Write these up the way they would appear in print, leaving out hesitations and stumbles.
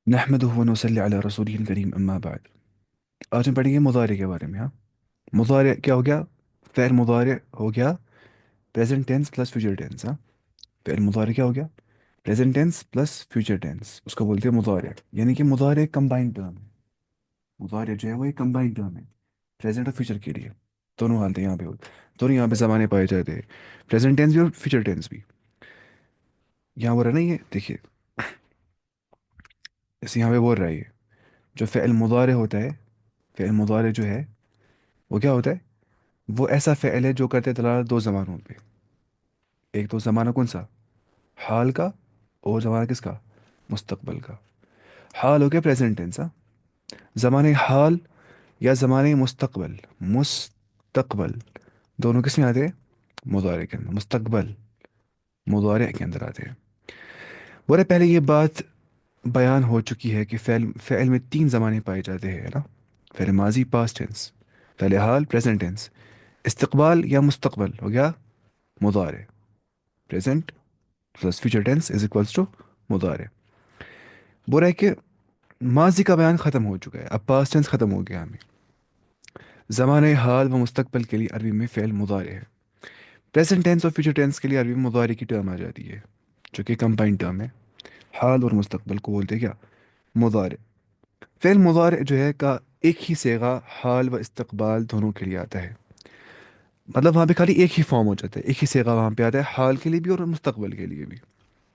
نحمدہ و نصلی علی رسول کریم اما بعد۔ آج ہم پڑھیں گے مضارع کے بارے میں۔ ہاں، مضارع کیا ہو گیا؟ فعل مضارع ہو گیا present tense plus future tense. ہاں، فعل مضارع کیا ہو گیا؟ Present tense plus future tense, اس کو بولتے ہیں مضارع، یعنی کہ مضارع کمبائنڈ ٹرم ہے۔ مضارع جو ہے وہ ایک کمبائنڈ ٹرم ہے پریزنٹ اور فیوچر کے لیے، دونوں حالتیں یہاں پہ دونوں یہاں پہ زمانے پائے جاتے ہیں، پریزنٹ ٹینس بھی اور فیوچر ٹینس بھی۔ یہاں بول رہا نہیں ہے، دیکھیے جیسے یہاں پہ بول رہا ہے، جو فعل مضارع ہوتا ہے، فعل مضارع جو ہے وہ کیا ہوتا ہے؟ وہ ایسا فعل ہے جو کرتے دلالت دو زمانوں پہ۔ ایک تو زمانہ کون سا؟ حال کا، اور زمانہ کس کا؟ مستقبل کا۔ حال ہو گیا پریزنٹ ٹینس، ہاں، زمانے حال یا زمانے مستقبل، مستقبل دونوں کس میں آتے ہیں؟ مضارع کے اندر، مستقبل مضارع کے اندر آتے ہیں۔ بولے پہلے یہ بات بیان ہو چکی ہے کہ فعل میں تین زمانے پائے جاتے ہیں نا، فعل ماضی پاسٹ ٹینس، فعل حال پریزنٹ ٹینس، استقبال یا مستقبل ہو گیا مضارع، present plus future tense is equals to مضارع۔ بول رہا ہے کہ ماضی کا بیان ختم ہو چکا ہے، اب پاسٹ ٹینس ختم ہو گیا ہمیں۔ زمانۂ حال و مستقبل کے لیے عربی میں فعل مضارع ہے، پریزنٹ ٹینس اور فیوچر ٹینس کے لیے عربی میں مضارع کی ٹرم آ جاتی ہے، جو کہ کمبائنڈ ٹرم ہے۔ حال اور مستقبل کو بولتے ہیں کیا؟ مضارع۔ فعل مضارع جو ہے کا ایک ہی صیغہ حال و استقبال دونوں کے لیے آتا ہے، مطلب وہاں پہ خالی ایک ہی فارم ہو جاتا ہے، ایک ہی صیغہ وہاں پہ آتا ہے حال کے لیے بھی اور مستقبل کے لیے بھی۔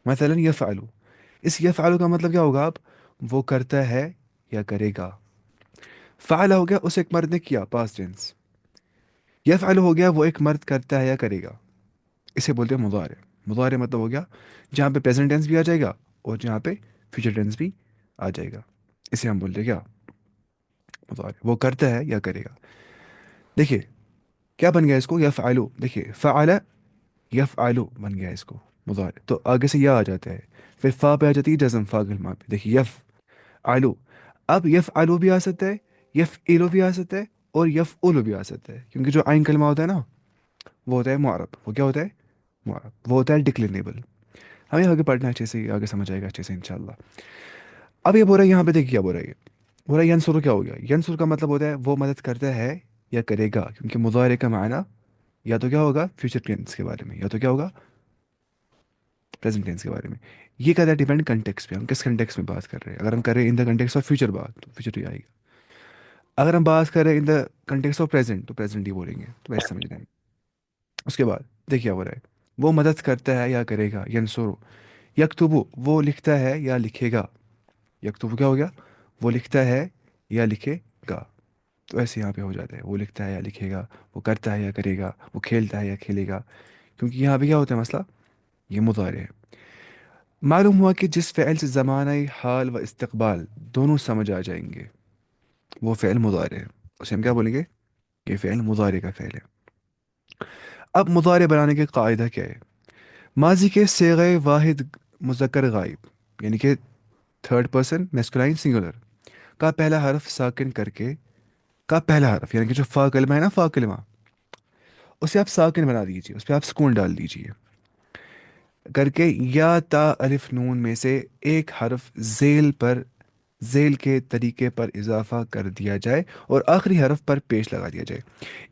مثلا یفعلو، اس یفعلو کا مطلب کیا ہوگا؟ آپ وہ کرتا ہے یا کرے گا۔ فعل ہو گیا اس ایک مرد نے کیا، پاسٹ ٹینس۔ یفعل ہو گیا وہ ایک مرد کرتا ہے یا کرے گا، اسے بولتے ہیں مضارع۔ مضارع مطلب ہو گیا جہاں پہ پریزنٹ ٹینس بھی آ جائے گا اور جہاں پہ فیوچر ٹینس بھی آ جائے گا، اسے ہم بولتے ہیں کیا؟ مضارع۔ وہ کرتا ہے یا کرے گا۔ دیکھیے کیا بن گیا اس کو؟ یفعلو، دیکھیے فعل یفعلو بن گیا اس کو مضارع، تو آگے سے یا آ جاتا ہے، پھر فا پہ آ جاتی ہے جزم، فا گلما پہ، دیکھیے یف آلو۔ اب یف آلو بھی آ سکتا ہے، یف ایلو بھی آ سکتا ہے، اور یف اولو بھی آ سکتا ہے، کیونکہ جو آئین کلمہ ہوتا ہے نا وہ ہوتا ہے معرب۔ وہ کیا ہوتا ہے؟ معرب، وہ ہوتا ہے ڈکلینیبل۔ ہمیں آگے پڑھنا ہے اچھے سے، آگے سمجھ آئے گا اچھے سے انشاءاللہ۔ اب یہ بول رہا ہے یہاں پہ، دیکھیے کیا بول رہا ہے، بول رہا ہے ینصر کیا ہو گیا؟ ینصر کا مطلب ہوتا ہے وہ مدد کرتا ہے یا کرے گا، کیونکہ مضارع کا معنی یا تو کیا ہوگا فیوچر ٹینس کے بارے میں، یا تو کیا ہوگا پریزنٹ ٹینس کے بارے میں۔ یہ کہتا ہے ڈیپینڈ کنٹیکس پہ، ہم کس کنٹیکس میں بات کر رہے ہیں۔ اگر ہم کر رہے ہیں ان دا کنٹیکس آف فیوچر بات تو فیوچر ہی آئے گا، اگر ہم بات کر رہے ہیں ان دا کنٹیکس آف پریزنٹ تو پریزنٹ ہی بولیں گے، تو ایسے سمجھ رہے ہیں۔ اس کے بعد دیکھیے ہو رہا ہے وہ مدد کرتا ہے یا کرے گا، ینصرو۔ یکتبو وہ لکھتا ہے یا لکھے گا، یکتبو کیا ہو گیا؟ وہ لکھتا ہے یا لکھے گا، تو ایسے یہاں پہ ہو جاتا ہے وہ لکھتا ہے یا لکھے گا، وہ کرتا ہے یا کرے گا، وہ کھیلتا ہے یا کھیلے گا، کیونکہ یہاں پہ کیا ہوتا ہے مسئلہ؟ یہ مضارع ہے۔ معلوم ہوا کہ جس فعل سے زمانہ حال و استقبال دونوں سمجھ آ جائیں گے وہ فعل مضارع ہے، اسے ہم کیا بولیں گے؟ یہ فعل مضارع کا فعل ہے۔ اب مضارع بنانے کے قاعدہ کیا ہے؟ ماضی کے صیغہ واحد مذکر غائب، یعنی کہ تھرڈ پرسن میسکولائن سنگولر کا پہلا حرف ساکن کر کے، کا پہلا حرف یعنی کہ جو فا کلمہ ہے نا، فا کلمہ، اسے آپ ساکن بنا دیجیے، اس پہ آپ سکون ڈال دیجیے کر کے، یا تا الف نون میں سے ایک حرف ذیل کے طریقے پر اضافہ کر دیا جائے اور آخری حرف پر پیش لگا دیا جائے،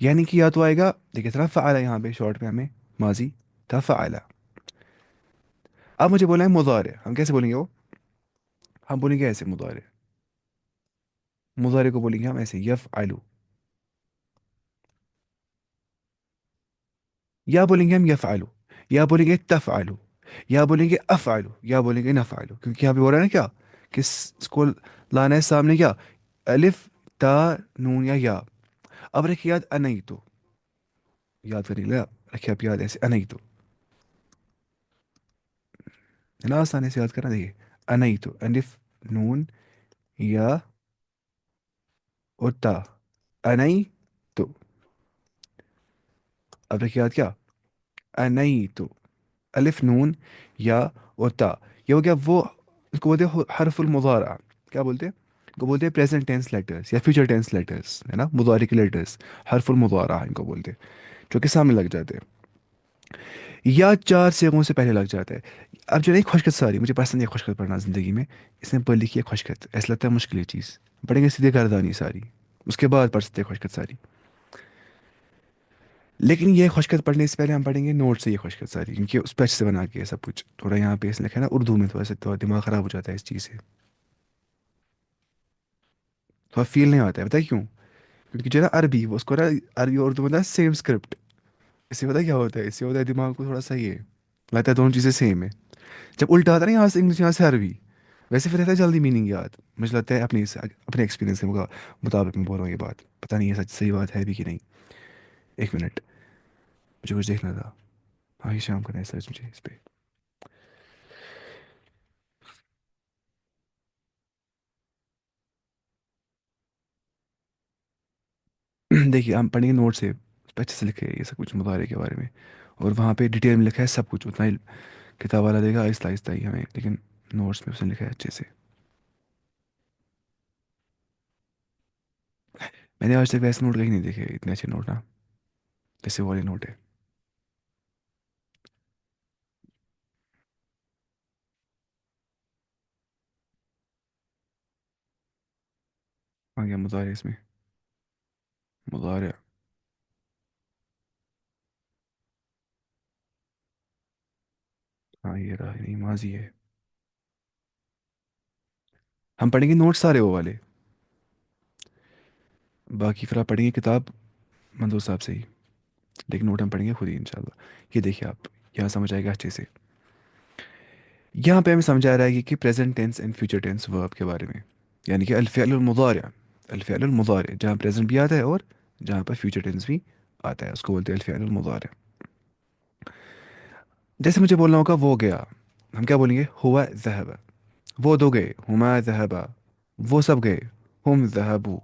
یعنی کہ یا تو آئے گا، دیکھیے طرح فعلا، یہاں پہ شارٹ میں ہمیں ماضی تھا فعلا، اب مجھے بولا ہے مضارع، ہم کیسے بولیں گے وہ؟ ہم بولیں گے ایسے مضارع، مضارع کو بولیں گے ہم ایسے یفعلو، یا بولیں گے ہم یفعلو، یا بولیں گے تفعلو، یا بولیں گے افعلو، یا بولیں گے نفعلو، کیونکہ یہاں پہ بول رہا ہے نا کیا کہ اس کو لانا ہے سامنے کیا؟ الف تا نون یا۔ اب رکھیے یاد انئی تو، یاد کریے لا، رکھیے آپ یاد ایسے انئی تو ہے نا، آسانی سے یاد کرنا، دیکھیے انئی تو، الف نون یا اور تا، انئی تو، اب رکھیے یاد کیا؟ انئی تو، الف نون یا اور تا، یہ ہو گیا وہ، اس کو بولتے ہیں حرف المضارع، کیا بولتے ہیں؟ ان کو بولتے ہیں پریزنٹ ٹینس لیٹرز یا فیوچر ٹینس لیٹرز، ہے نا، مضارع کے لیٹرز، حرف المضارع ان کو بولتے ہیں، جو کہ سامنے لگ جاتے ہیں۔ یا 4 سیکنڈ سے پہلے لگ جاتا ہے. اب جو نہیں خوشخط ساری مجھے پسند ہے خوشخط پڑھنا زندگی میں. اس نے پڑھ لکھی ہے خوشخط ایسا لگتا ہے مشکل یہ چیز. پڑھیں گے سیدھے گردانی ساری. اس کے بعد پڑھ سکتے ہیں خوشخط ساری. لیکن یہ خوشخط پڑھنے سے پہلے ہم پڑھیں گے نوٹ سے یہ خوشخط ساری کیونکہ اس پہ اچھے سے بنا کے ہے سب کچھ. تھوڑا یہاں پہ اس نے لکھا ہے نا اردو میں تھوڑا سا تو دماغ خراب ہو جاتا ہے اس چیز سے. تھوڑا فیل نہیں آتا ہے بتائی کیوں. کیونکہ جو ہے نا عربی وہ اس کو نا عربی اور اردو میں سیم اسکرپٹ. اس سے پتا کیا ہوتا ہے اس سے ہوتا ہے دماغ کو تھوڑا سا یہ لگتا ہے دونوں چیزیں سیم ہے. جب الٹا آتا ہے نا یہاں سے انگلش یہاں سے عربی ویسے پھر رہتا ہے جلدی میننگ یاد. مجھے لگتا ہے اپنے ایکسپیرینس کے مطابق میں بول رہا ہوں یہ بات. پتہ نہیں یہ سچ صحیح بات ہے بھی کہ نہیں. ایک منٹ مجھے کچھ دیکھنا تھا. ہاں یہ شام کرنا ہے سرچ مجھے اس پہ. دیکھیے ہم پڑھیں گے نوٹ سے اس پہ اچھے سے لکھے ہے یہ سب کچھ مطالعے کے بارے میں. اور وہاں پہ ڈیٹیل میں لکھا ہے سب کچھ اتنا ہی. کتاب والا دے گا آہستہ آہستہ ہی ہمیں لیکن نوٹس میں اس نے لکھا ہے اچھے سے. میں نے آج تک ویسے نوٹ کہیں نہیں دیکھے اتنے اچھے نوٹ نا جیسے والے نوٹ ہے. آ گیا مظاہرے اس میں. مظاہرہ. ہاں یہ رہا نہیں ماضی ہے. ہم پڑھیں گے نوٹ سارے وہ والے. باقی پھر آپ پڑھیں گے کتاب منظور صاحب سے ہی. لیکن نوٹ ہم پڑھیں گے خود ہی انشاءاللہ. یہ دیکھیے آپ یہاں سمجھ آئے گا اچھے سے. یہاں پہ ہمیں سمجھا رہا ہے کہ present tense and future tennis ورب کے بارے میں. یعنی کہ الفعل المضارع. الفعل المضارع جہاں پریزنٹ بھی آتا ہے اور جہاں پر فیوچر ٹینس بھی آتا ہے اس کو بولتے ہیں الفعل المضارع. جیسے مجھے بولنا ہوگا وہ گیا. ہم کیا بولیں گے ہوا ذهب. وہ دو گئے ہما ذهبا. وہ سب گئے ہم ذهبوا.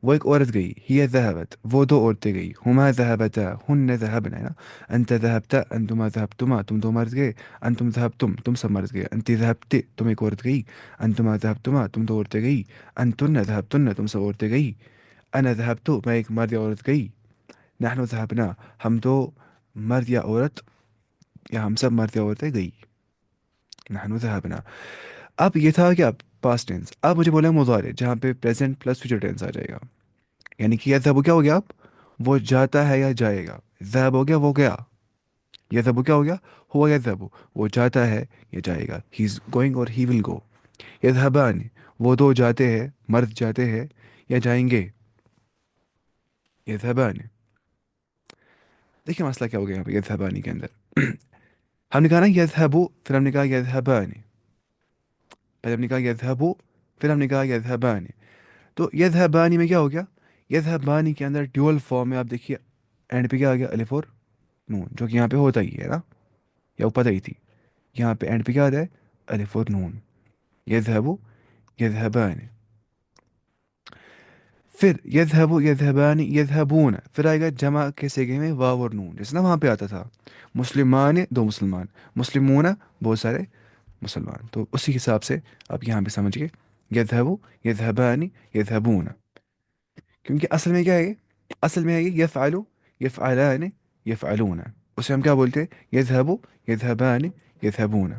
وہ ایک عورت گئی ہی ذهبت. وہ دو عورتیں گئی ہما ذهبتا ہن ذهبنا ہے نا. انت ذهبت انتما ذهبتما تم دو مرد گئے. انتم ذهبتم تم سب مرد گئے. انت ذهبت تم ایک عورت گئی. انتما ذهبتما تم دو عورتیں گئی. انتن ذهبتن تم سب عورتیں گئی. انا ذهبت میں ایک مرد یا عورت گئی. نحن ذهبنا ہم دو مرد یا عورت یا ہم سب مرد یا عورتیں گئی. نحن ذهبنا. اب یہ تھا کہ اب پاسٹ ٹینس. اب مجھے بولا مضارع جہاں پہ پریزنٹ پلس فیوچر ٹینس آ جائے گا. یعنی کہ یذهب کیا ہو گیا اب وہ جاتا ہے یا جائے گا. ذهب ہو گیا وہ گیا. یذهب کیا ہو گیا ہوا یذهب وہ جاتا ہے یا جائے گا. ہی از گوئنگ اور ہی ول گو. یذهبان وہ دو جاتے ہیں مرد جاتے ہیں یا جائیں گے. یذهبان. دیکھیں مسئلہ کیا ہو گیا یہاں پہ یذهبانی کے اندر. ہم نے کہا نا یذهب پھر ہم نے کہا یذهبان. پہلے ہم نے کہا یذهب پھر ہم نے کہا یذهبان. تو یذهبانی میں کیا ہو گیا. یذهبانی کے اندر ڈیول فارم میں آپ دیکھیے اینڈ پہ کیا آ گیا الف اور نون جو کہ یہاں پہ ہوتا ہی ہے نا یا وہ پتہ ہی تھی. یہاں پہ اینڈ پہ کیا آتا ہے الف اور نون. یذهب یذهبان. پھر یذهب یذهبان یذهبون پھر آئے گا جمع کے صیغے میں واو اور نون جیسے نا وہاں پہ آتا تھا. مسلمان دو مسلمان. مسلمون بہت سارے مسلمان. تو اسی حساب سے آپ یہاں پہ سمجھیے یذهب یذهبان یذهبون. کیونکہ اصل میں کیا ہے اصل میں ہے یہ یفعل یفعلان یفعلون. اسے ہم کیا بولتے ہیں یذهب یذهبان یذهبون.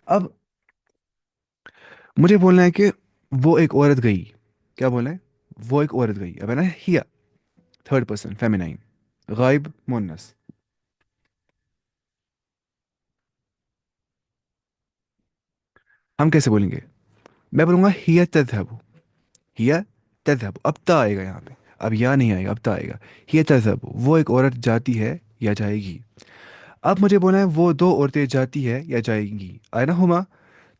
اب مجھے بولنا ہے کہ وہ ایک عورت گئی. کیا بولنا ہے وہ ایک عورت گئی. اب ہے نا ہیا تھرڈ پرسن فیمینائن غائب مونس. ہم کیسے بولیں گے. میں بولوں گا ہیا تذهب. ہیا تذهب اب تا آئے گا یہاں پہ. اب یا نہیں آئے گا اب تا آئے گا. ہیا تذهب وہ ایک عورت جاتی ہے یا جائے گی. اب مجھے بولنا ہے وہ دو عورتیں جاتی ہے یا جائیں گی. آئے نا ہما.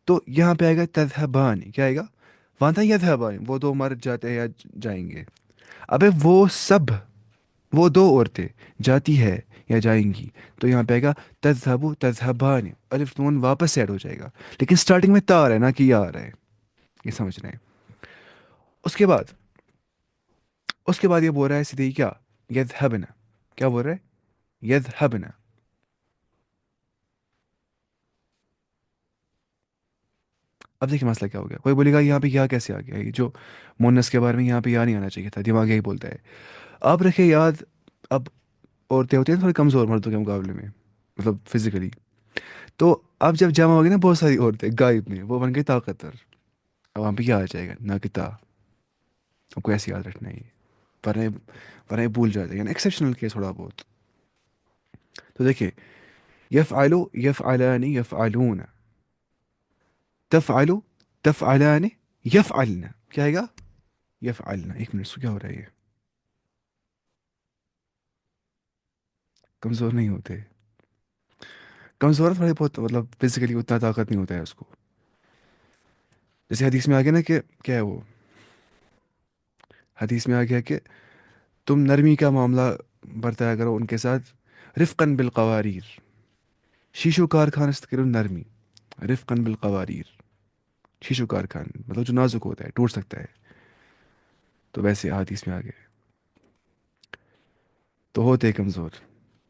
تو یہاں پہ آئے گا تذهبان. کیا آئے گا وہاں تھا یذهبان وہ دو مرد جاتے ہیں یا جائیں گے. ابے وہ سب وہ دو عورتیں جاتی ہے یا جائیں گی. تو یہاں پہ آئے گا تذهب تذهبان. الف نون واپس ایڈ ہو جائے گا لیکن سٹارٹنگ میں تا آ رہا ہے نا کہ یا آ رہا ہے. یہ سمجھ رہے ہیں. اس کے بعد یہ بول رہا ہے سیدھے ہی کیا یذهبنا. کیا بول رہا ہے یذهبنا. اب دیکھیں مسئلہ کیا ہو گیا. کوئی بولے گا یہاں پہ یا کیسے آ گیا. یہ جو مونس کے بارے میں یہاں پہ یا نہیں آنا چاہیے تھا. دماغ یہی بولتا ہے. آپ رکھے یاد. اب عورتیں ہوتی ہیں تھوڑی کمزور مردوں کے مقابلے میں، مطلب فزیکلی. تو اب جب جمع ہوگی نا بہت ساری عورتیں غائب میں، وہ بن گئی طاقتور. اب وہاں پہ کیا آ جائے گا؟ نہ کتا. آپ کو ایسے یاد رکھنا ہے یہ، ورنہ ورنہ یہ بھول جاتے ہیں، یعنی ایکسیپشنل کیس تھوڑا بہت. تو دیکھیے، یفعلو، یفعلانی، یفعلون، تفعلو، تفعلان، یفعلن. کیا آئے گا؟ یفعلن. ایک منٹ سو، کیا ہو رہا ہے یہ؟ کمزور نہیں ہوتے. کمزور تھوڑے بہت، مطلب فزیکلی اتنا طاقت نہیں ہوتا ہے اس کو. جیسے حدیث میں آ گیا نا کہ کیا ہے وہ، حدیث میں آ گیا کہ تم نرمی کا معاملہ برتایا کرو ان کے ساتھ، رفقاً بالقواریر. شیشو کارخان سے کرو نرمی، رفقاً بالقواریر. شیشو کارخان مطلب جو نازک ہوتا ہے، ٹوٹ سکتا ہے. تو ویسے حدیث میں آ گیا. تو ہوتے کمزور،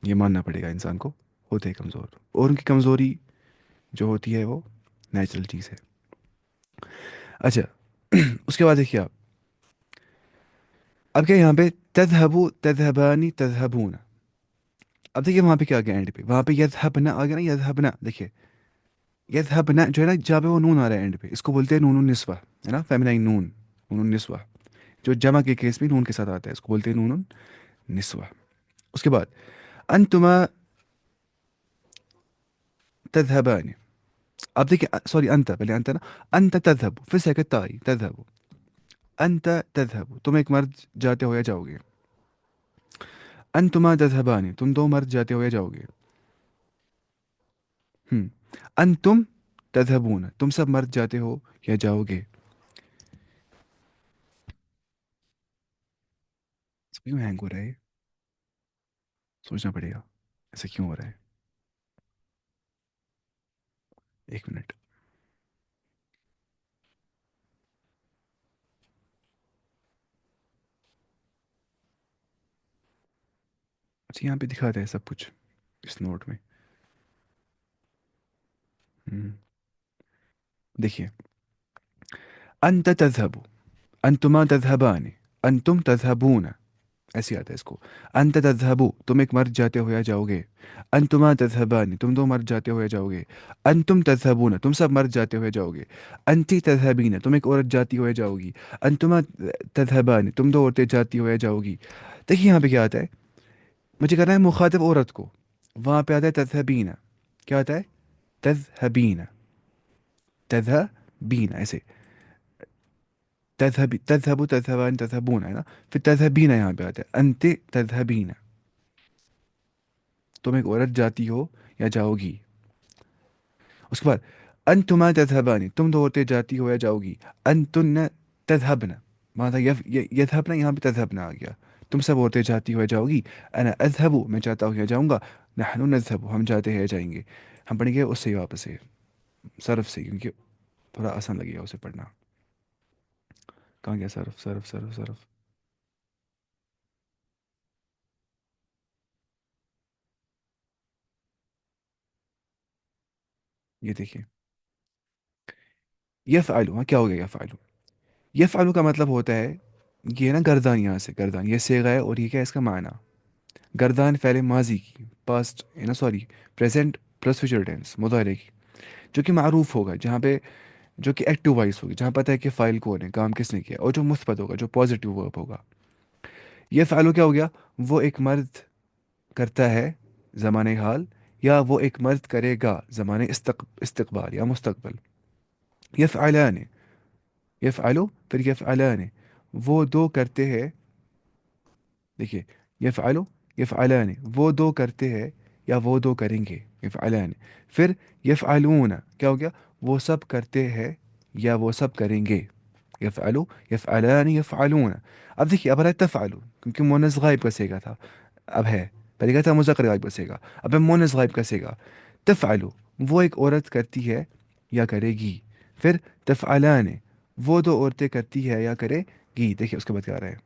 یہ ماننا پڑے گا انسان کو، ہوتے کمزور. اور ان کی کمزوری جو ہوتی ہے وہ نیچرل چیز ہے. اچھا، اس کے بعد دیکھیے آپ، اب کیا یہاں پہ تذہبو، تذہبانی، تذہبون. اب دیکھیے وہاں پہ کیا آ گیا اینڈ پہ، وہاں پہ یذہبنا آ گیا نا، یذہبنا. دیکھیے یذہبنا جو ہے نا، جہاں پہ وہ نون آ رہا ہے اینڈ پہ، اس کو بولتے ہیں نون النسوہ، ہے نا، فیمنائن نون، نون النسوہ. جو جمع کے کیس میں نون کے ساتھ آتا ہے اس کو بولتے ہیں نون النسوہ. اس کے بعد انتما تذهبان. اب دیکھیے سوری، انت پہلے انت نا، انت تذهب، پھر سے تائی تذهب. انت تذهب، تم ایک مرد جاتے ہو یا جاؤ گے. انتما تذهبان، تم دو مرد جاتے ہو یا جاؤ گے. ہم. انتم تذهبون، تم سب مرد جاتے ہو یا جاؤ گے. اس کیوں ہینگ ہو رہا ہے؟ سوچنا پڑے گا ایسا کیوں ہو رہا ہے. ایک منٹ. اچھا یہاں پہ دکھاتا ہے سب کچھ اس نوٹ میں. ہم. دیکھیے، انت تذهب، انتما تذهبان، انتم تذهبون. ایسے آتا ہے اس کو. انت تذهبو، تم ایک مرد جاتے ہو یا جاؤ گے. انتما تذهبان، تم دو مرد جاتے ہو یا جاؤ گے. انتم تذهبون، تم سب مرد جاتے ہو یا جاؤ گے. انتی تذهبین، تم ایک عورت جاتی ہو یا جاؤ گی. انتما تذهبان، تم دو عورتیں جاتی ہو یا جاؤ گی. دیکھیے یہاں پہ کیا آتا ہے، مجھے کرنا ہے مخاطب عورت کو. وہاں پہ آتا ہے تذهبین. کیا آتا ہے؟ تذهبین، تذهبین ایسے. تذهب، تذهب، تذهبان، تذهبون ہے نا. پھر تذهبین یہاں پہ آتا ہے، انت تذهبین، تم ایک عورت جاتی ہو یا جاؤ گی. اس کے بعد انتما تذهبان، تم دو عورتیں جاتی ہو یا جاؤ گی. انتن تذهبن، مانا تھا یذهبن، یہاں پہ تذهبن آ گیا. تم سب عورتیں جاتی ہو یا جاؤ گی. انا اذهب، میں جاتا ہوں یا جاؤں گا. نحن نذهب، ہم جاتے ہیں یا جائیں گے. ہم پڑھیں گے اس سے ہی واپس سے، صرف سے، کیونکہ تھوڑا آسان لگے گا اسے پڑھنا. کہاں گیا صرف، صرف، صرف، صرف. یہ دیکھیے یفعلوا، ہاں کیا ہو گیا یفعلوا؟ یفعلوا کا مطلب ہوتا ہے، یہ نا گردان، یہاں سے گردان یہ صیغہ ہے، اور یہ کیا ہے اس کا معنی؟ گردان فعل ماضی کی، پاسٹ ہے نا، sorry present plus future tense مضارع کی، جو کہ معروف ہوگا، جہاں پہ جو کہ ایکٹیو وائس ہوگی، جہاں پتہ ہے کہ فائل کون ہے، کام کس نے کیا، اور جو مثبت ہوگا، جو پازیٹیو ورب ہوگا. یہ فعلو کیا ہو گیا؟ وہ ایک مرد کرتا ہے زمانۂ حال، یا وہ ایک مرد کرے گا زمانۂ استقبال یا مستقبل. یفعلان، یفعلو پھر یفعلان، وہ دو کرتے ہیں. دیکھیے یفعلو، یفعلان، وہ دو کرتے ہیں یا وہ دو کریں گے. یفعلان. پھر یفعلون، کیا ہو گیا؟ وہ سب کرتے ہیں یا وہ سب کریں گے. یفعلو، یفعلان، یفعلون. اب دیکھیے اب رہا ہے تفعلو، کیونکہ مونس غائب کا صیغہ تھا. اب ہے، پہلے کہا تھا مذکر غائب کا صیغہ، اب ہے مونس غائب کا صیغہ. تفعلو، وہ ایک عورت کرتی ہے یا کرے گی. پھر تفعلان، وہ دو عورتیں کرتی ہے یا کرے گی. دیکھیے اس کے بعد کیا آ رہا ہے.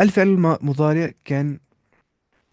الفعل المضارع can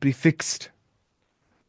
prefixed।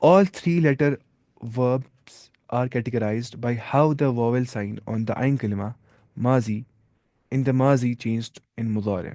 All three letter verbs are categorized by how the vowel sign on the ain kalima mazi in the mazi changed in mudare।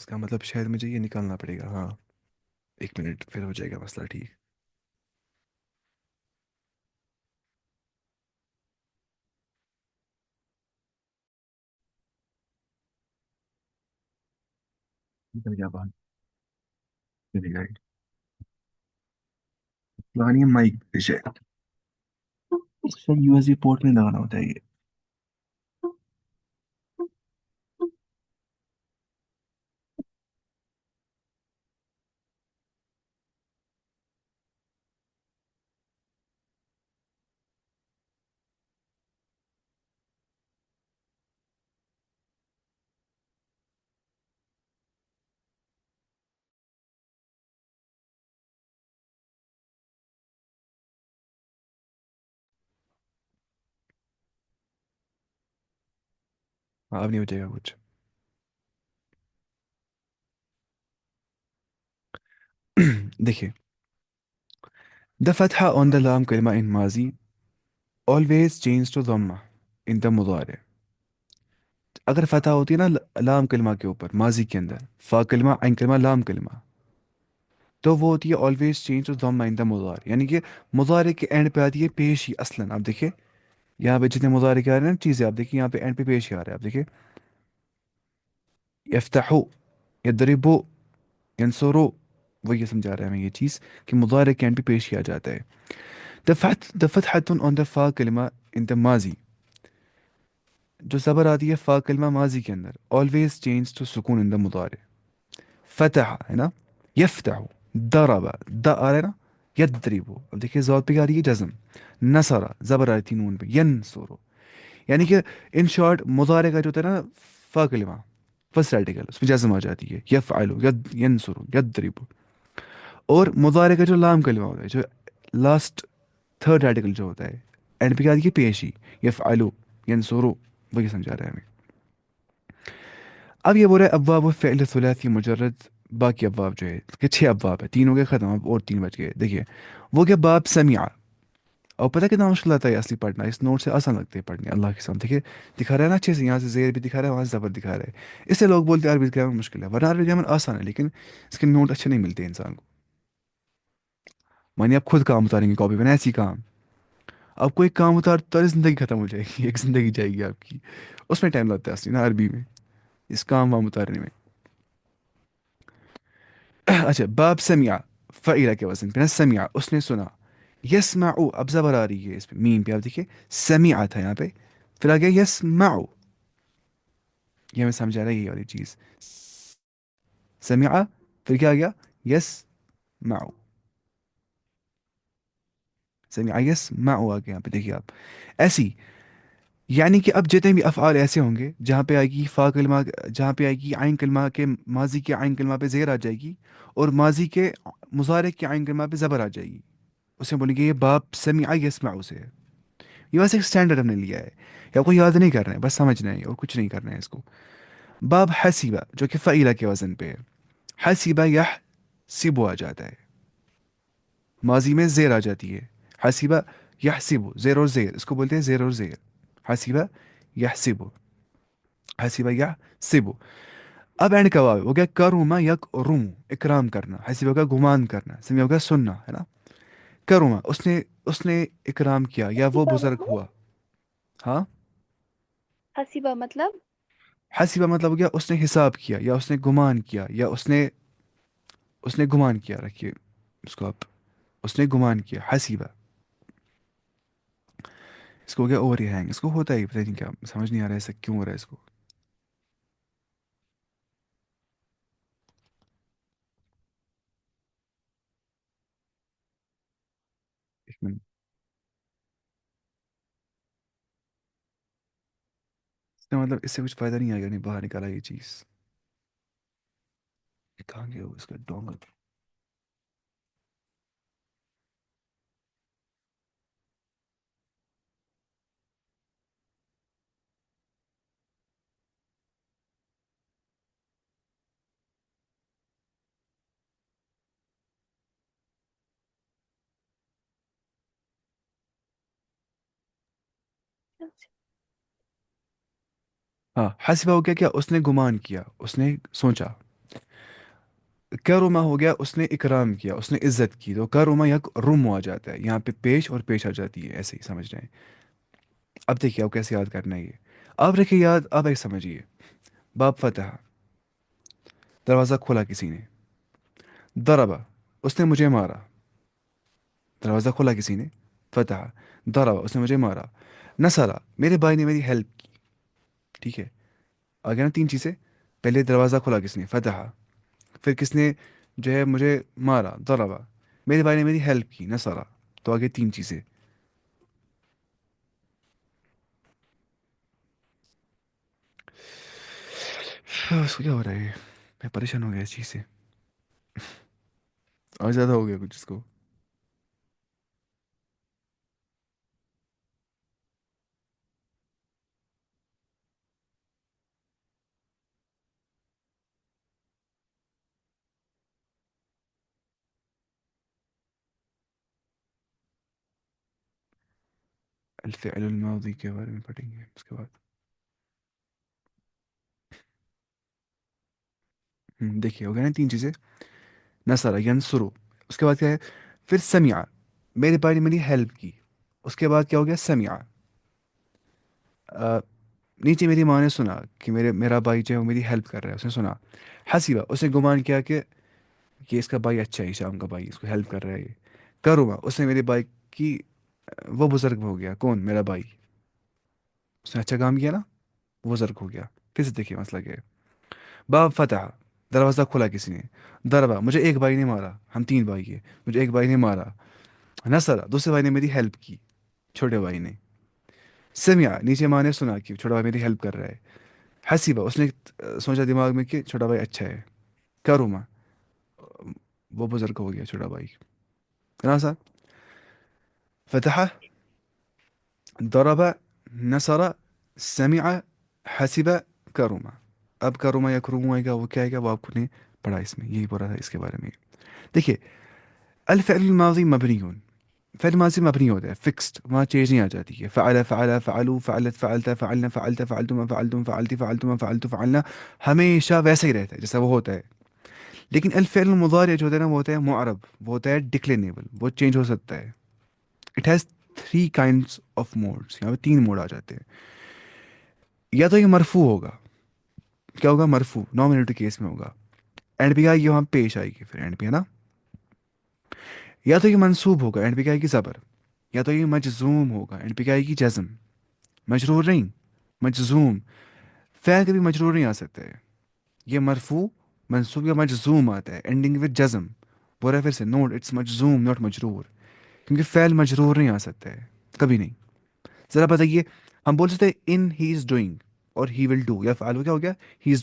اس کا مطلب شاید مجھے یہ نکالنا پڑے گا، ہاں. 1 منٹ پھر ہو جائے گا مسئلہ ٹھیک. نکل گیا باہر. چلے گا. لگانی ہے مائک پیچھے. اس کا یو ایس بی پورٹ میں لگانا ہوتا ہے یہ. ہاں اب نہیں بچے گا کچھ. دیکھیے. The fatha on the lam kalima in mazi always change to dhamma in the mudare. اگر فتح ہوتی ہے نا لام کلمہ کے اوپر ماضی کے اندر، فا کلمہ عین کلمہ لام کلمہ، تو وہ ہوتی ہے آلویز چینج ٹو ضم ان دا مضارع، یعنی کہ مضارع کے اینڈ پہ آتی ہے پیش ہی اصلاً. آپ دیکھیں یہاں پہ جتنے مضارع کے آ رہے ہیں نا چیزیں، آپ دیکھیں یہاں پہ اینڈ پہ پیش ہی آ رہا ہے. آپ دیکھیں یفتحو، یضربو، ینصرو، وہ یہ سمجھا رہا ہے ہمیں یہ چیز کہ مضارع کے اینڈ پہ پیش کیا جاتا ہے. the فتحة on the فا کلمہ in the ماضی، جو زبر آتی ہے فا کلمہ ماضی کے اندر، آلویز چینج ٹو سکون ان دا مضارع. فتح ہے نا، یفتح، ضرب، دا آ رہا ہے نا، یضرب. اب دیکھیے زود پہ آ رہی ہے جزم. نصر، زبر آ رہی تھی نون پہ، ینصر. یعنی کہ ان شارٹ مضارع کا جو ہوتا ہے نا فا کلمہ فرسٹ آرٹیکل، اس میں جزم آ جاتی ہے، یفعل، ینصر، یضرب. اور مضارع کا جو لام کلمہ ہوتا ہے، جو لاسٹ تھرڈ آرٹیکل جو ہوتا ہے، اینڈ پہ آ رہی ہے پیشی، یفعلو، ینصرو، وہی سمجھا رہا ہے ہمیں. اب یہ بول رہا ہے ابواب فعل ثلاثی مجرد، باقی ابواب جو ہے کہ 6 ابواب ہے، 3 ہو گئے ختم، اب اور 3 بچ گئے. دیکھیے وہ کیا باب سمیع. اور پتہ کتنا مشکل آتا ہے اصلی پڑھنا، اس نوٹ سے آسان لگتے ہیں پڑھنے اللہ کے سامنے. دیکھیے دکھا رہا ہے نا اچھے سے، یہاں سے زیر بھی دکھا رہا ہے، وہاں سے زبر دکھا رہا ہے. اس سے لوگ بولتے ہیں عربی گرامر مشکل ہے، ورنہ عربی گرامر آسان ہے، لیکن اس کے نوٹ اچھے نہیں ملتے انسان کو. مانیے آپ خود کام اتاریں گے کاپی پہ نا، ایسی کام آپ کوئی کام اتار تو زندگی ختم ہو جائے گی، ایک زندگی جائے گی آپ کی. اس میں ٹائم لگتا ہے اصلی نا عربی میں، اس کام وام اتارنے میں. اچھا باب سمع، فعیلہ کے وزن پہ نا، سمع اس نے سنا. یسمع، اب زبر آ رہی ہے اس پہ میم پہ، آپ دیکھیے سمع تھا یہاں پہ، پھر آ گیا یسمع. یہ ہمیں سمجھا رہا ہے یہ والی چیز. سمع، پھر کیا آ گیا یسمع. سمع یسمع آ گیا یہاں پہ، دیکھیے آپ ایسی. یعنی کہ اب جتنے بھی افعال ایسے ہوں گے جہاں پہ آئے گی فا کلمہ، جہاں پہ آئے گی عین کلمہ کے ماضی کے عین کلمہ پہ زیر آ جائے گی، اور ماضی کے مضارع کے عین کلمہ پہ زبر آ جائے گی، اسے بولیں گے یہ باب سمع یسمع سے ہے. یہ بس ایک اسٹینڈرڈ ہم نے لیا ہے، یہ آپ کو یاد نہیں کرنا ہے، بس سمجھنا ہے اور کچھ نہیں کرنا ہے اس کو. باب حسیبہ جو کہ فعیلہ کے وزن پہ ہے، حسیبہ یحسب آ جاتا ہے، ماضی میں زیر آ جاتی ہے. حسیبہ یحسب، زیر اور زیر، اس کو بولتے ہیں زیر اور زیر. حسیبہ یحسب، حسیبہ یحسب. اب اینڈ کا واو ہو گیا کروما یک روم، اکرام کرنا. حسیبہ کا گمان کرنا، سمجھا ہوگا سننا ہے نا. کروما اس نے اکرام کیا یا وہ حسیبہ بزرگ مطلب، ہوا. ہاں حسیبہ مطلب حسیبہ مطلب ہو گیا اس نے حساب کیا یا اس نے گمان کیا یا اس نے گمان کیا. رکھیے اس کو آپ، اس نے گمان کیا حسیبہ. اس کو ہو گیا اوور ہینگ، اس کو ہوتا ہے پتہ نہیں کیا، سمجھ نہیں آ رہا ہے ایسا کیوں ہو رہا ہے اس کو. 1 منٹ. اس کا مطلب اس سے کچھ فائدہ نہیں آئے گا، نہیں باہر نکالا یہ چیز. یہ کہاں گیا وہ اس کا ڈونگل. ہاں حسبہ ہو گیا کیا، اس نے گمان کیا، اس نے سوچا. کروما ہو گیا اس نے اکرام کیا، اس نے عزت کی، تو کروما یک روم آ جاتا ہے یہاں پہ، پیش اور پیش آ جاتی ہے، ایسے ہی سمجھ رہے ہیں؟ اب دیکھیے آپ کیسے یاد کرنا ہے یہ، آپ رکھیے یاد، آپ ایک سمجھیے، باب فتح، دروازہ کھولا کسی نے، ضربا، اس نے مجھے مارا، دروازہ کھولا کسی نے، فتح، ضربا، اس نے مجھے مارا، نصرا، میرے بھائی نے میری ہیلپ کی، ٹھیک ہے؟ آگے نا تین چیزیں، پہلے دروازہ کھولا کس نے، فتح، پھر کس نے جو ہے مجھے مارا، ضربا، میرے بھائی نے میری ہیلپ کی، نصرا، تو آگے تین چیزیں۔ اس کو کیا ہو رہا ہے؟ میں پریشان ہو گیا اس چیز سے، اور زیادہ ہو گیا کچھ اس کو۔ الفعل الماضی کے بارے میں پڑھیں گے اس کے بعد۔ دیکھیے ہو گیا نا تین چیزیں، نصر ینصرو، اس کے بعد کیا ہے؟ پھر سمع، میرے بھائی نے میری ہیلپ کی، اس کے بعد کیا ہو گیا؟ سمع، نیچے میری ماں نے سنا کہ میرا بھائی جو ہے وہ میری ہیلپ کر رہا ہے، اس نے سنا، حسیبہ، اس نے گمان کیا کہ یہ اس کا بھائی اچھا ہے، شام کا بھائی اس کو ہیلپ کر رہا ہے یہ، کروما، اس نے میرے بھائی کی، وہ بزرگ ہو گیا، کون؟ میرا بھائی، اس نے اچھا کام کیا نا، وہ بزرگ ہو گیا۔ پھر سے دیکھیے مسئلہ کیا ہے، باب فتح، دروازہ کھولا کسی نے، ضربا، مجھے ایک بھائی نے مارا، ہم تین بھائی ہیں، مجھے ایک بھائی نے مارا، نصرا، دوسرے بھائی نے میری ہیلپ کی، چھوٹے بھائی نے، سمع، نیچے ماں نے سنا کہ چھوٹا بھائی میری ہیلپ کر رہا ہے، حسیبہ، اس نے سوچا دماغ میں کہ چھوٹا بھائی اچھا ہے، کروما، وہ بزرگ ہو گیا چھوٹا بھائی، کہنا سا، فتح، ضرب، نصر، سمع، حسب، کروما۔ اب کروما یا کروما آئے گا، وہ کیا آئے گا وہ آپ کو نے پڑھا، اس میں یہی پڑھا تھا اس کے بارے میں۔ دیکھیے الفعل الماضی مبنی، فعل ماضی مبنی ہوتا ہے، فکسڈ، وہاں چینج نہیں آ جاتی ہے، فعل، فعل، فعلوا، فعلت، فعلت، فعلنا، فعلت، فعلتما، فعلتم، فعلتی، فعلتما، فعلت، فعلنا، ہمیشہ ویسا ہی رہتا ہے جیسا وہ ہوتا ہے۔ لیکن الفعل المضارع جو ہوتا ہے نا، وہ ہوتا ہے معرب، وہ ہوتا ہے ڈکلینیبل، وہ چینج ہو سکتا ہے۔ It has three kinds of modes, یہاں پہ تین موڈ آ جاتے ہیں، یا تو یہ مرفوع ہوگا، کیا ہوگا؟ مرفوع، نامنیٹو کیس میں ہوگا، اینڈ پہ آئے گی وہاں پیش آئے گی، پھر اینڈ پہ ہے نا، یا تو یہ منصوب ہوگا، اینڈ پہ آئے گی زبر، یا تو یہ مجزوم ہوگا، اینڈ پہ آئے گی جزم، مجرور نہیں، مجزوم، فعل کبھی مجرور نہیں آ سکتا ہے، یہ مرفوع، منصوب یا مجزوم آتا ہے، اینڈنگ وتھ جزم، بول رہا ہے پھر سے، نوٹ اٹس مجزوم ناٹ مجرور، کیونکہ فعل مجرور نہیں آ سکتا ہے کبھی نہیں۔ ذرا بتائیے، ہم بول سکتے ہیں ان ہی از ڈوئنگ اور ہی ول ڈو، یا فعل کیا ہو گیا؟ ہی از